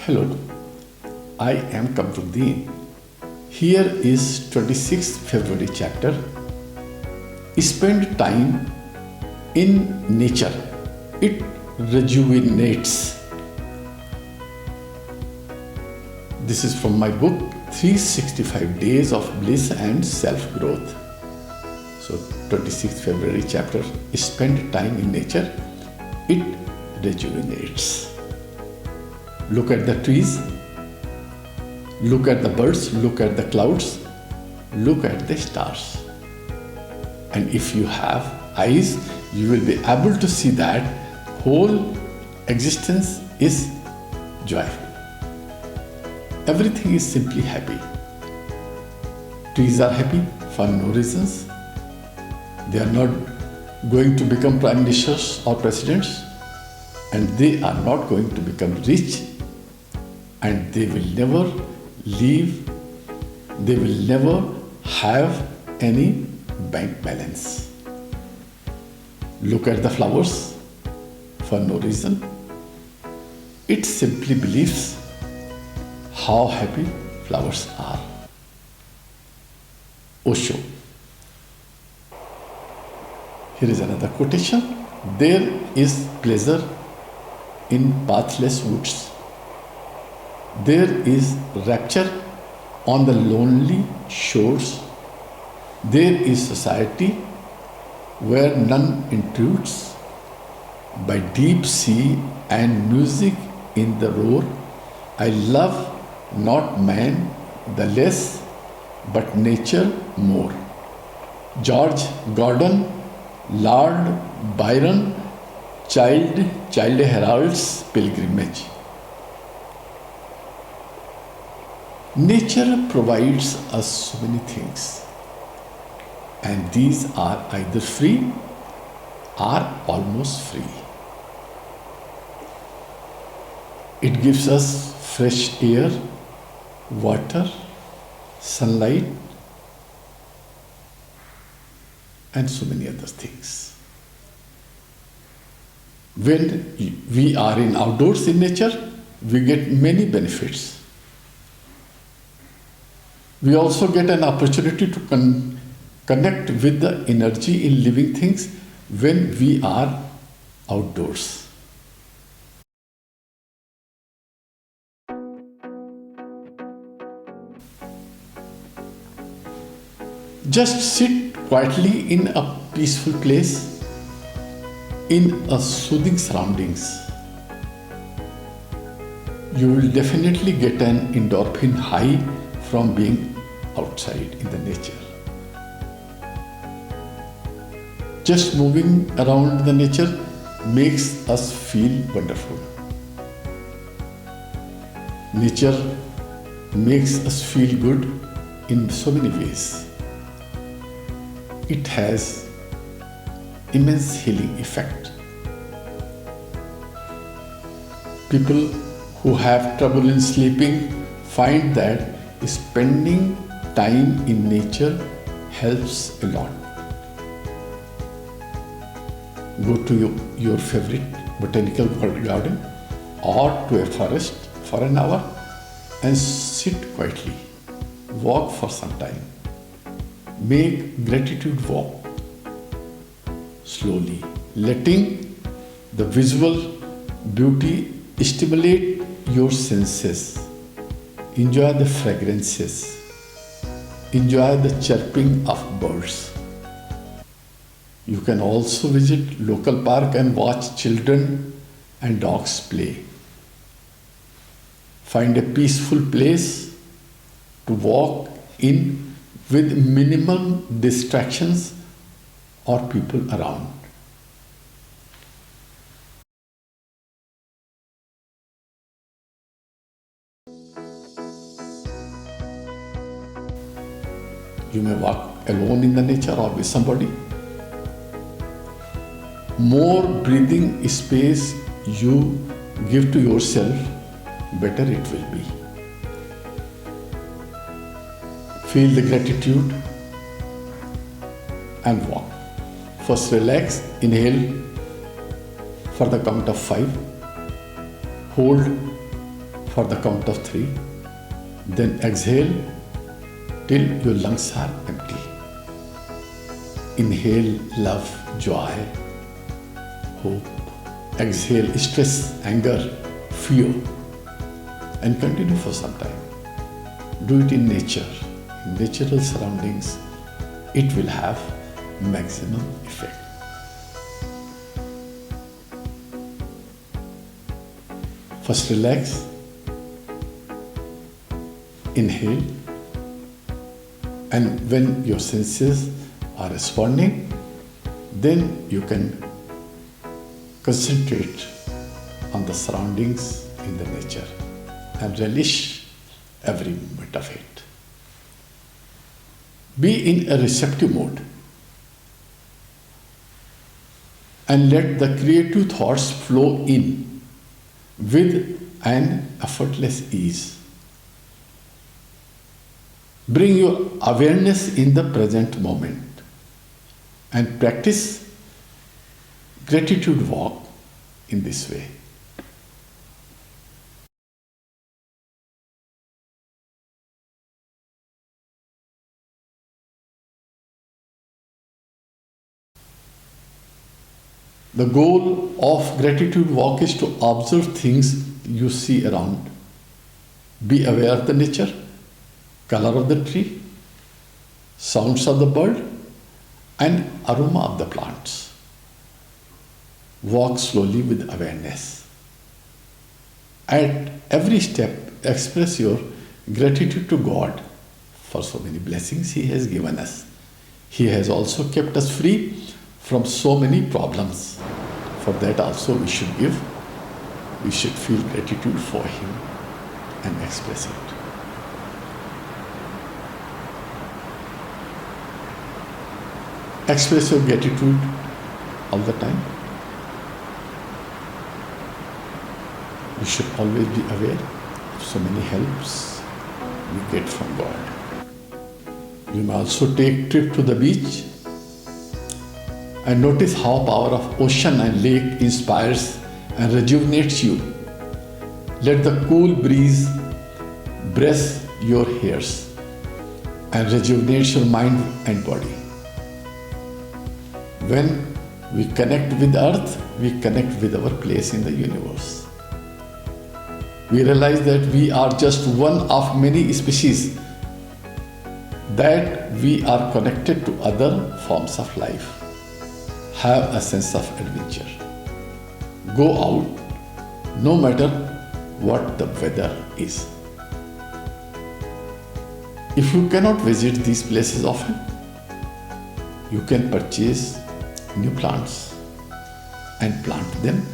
Hello, I am Kamruddin. Here is 26th February chapter. Spend time in nature. It rejuvenates. This is from my book 365 Days of Bliss and Self-Growth. So 26th February chapter. Spend time in nature. It rejuvenates. Look at the trees, look at the birds, look at the clouds, look at the stars. And if you have eyes, you will be able to see that whole existence is joyful. Everything is simply happy. Trees are happy for no reasons. They are not going to become prime ministers or presidents, and they are not going to become rich, and they will never leave, they will never have any bank balance. Look at the flowers for no reason. It simply believes how happy flowers are. Osho. Here is another quotation. There is pleasure in pathless woods. There is rapture on the lonely shores. There is society where none intrudes. By deep sea and music in the roar, I love not man the less, but nature more. George Gordon, Lord Byron, Childe Herald's Pilgrimage. Nature provides us so many things, and these are either free or almost free. It gives us fresh air, water, sunlight, and so many other things. When we are in outdoors in nature, we get many benefits. We also get an opportunity to connect with the energy in living things when we are outdoors. Just sit quietly in a peaceful place, in a soothing surroundings. You will definitely get an endorphin high from being outside in the nature. Just moving around the nature makes us feel wonderful. Nature makes us feel good in so many ways. It has immense healing effect. People who have trouble in sleeping find that spending time in nature helps a lot. Go to your favorite botanical garden or to a forest for an hour and sit quietly. Walk for some time. Make gratitude walk. Slowly, letting the visual beauty stimulate your senses. Enjoy the fragrances. Enjoy the chirping of birds. You can also visit local park and watch children and dogs play. Find a peaceful place to walk in with minimum distractions or people around. You may walk alone in the nature or with somebody. More breathing space you give to yourself, better it will be. Feel the gratitude and walk. First relax, inhale for the count of 5. Hold for the count of 3. Then exhale till your lungs are empty. Inhale love, joy, hope. Exhale stress, anger, fear. And continue for some time. Do it in nature, in natural surroundings. It will have maximum effect. First relax. Inhale. And when your senses are responding, then you can concentrate on the surroundings in the nature and relish every moment of it. Be in a receptive mode and let the creative thoughts flow in with an effortless ease. Bring your awareness in the present moment and practice gratitude walk in this way. The goal of gratitude walk is to observe things you see around. Be aware of the nature, color of the tree, sounds of the bird, and aroma of the plants. Walk slowly with awareness. At every step, express your gratitude to God for so many blessings He has given us. He has also kept us free from so many problems. For that also we should feel gratitude for Him and express it. Express your gratitude all the time. You should always be aware of so many helps we get from God. You may also take trip to the beach and notice how power of ocean and lake inspires and rejuvenates you. Let the cool breeze brush your hairs and rejuvenates your mind and body. When we connect with earth, we connect with our place in the universe. We realize that we are just one of many species, that we are connected to other forms of life. Have a sense of adventure. Go out, no matter what the weather is. If you cannot visit these places often, you can purchase new plants and plant them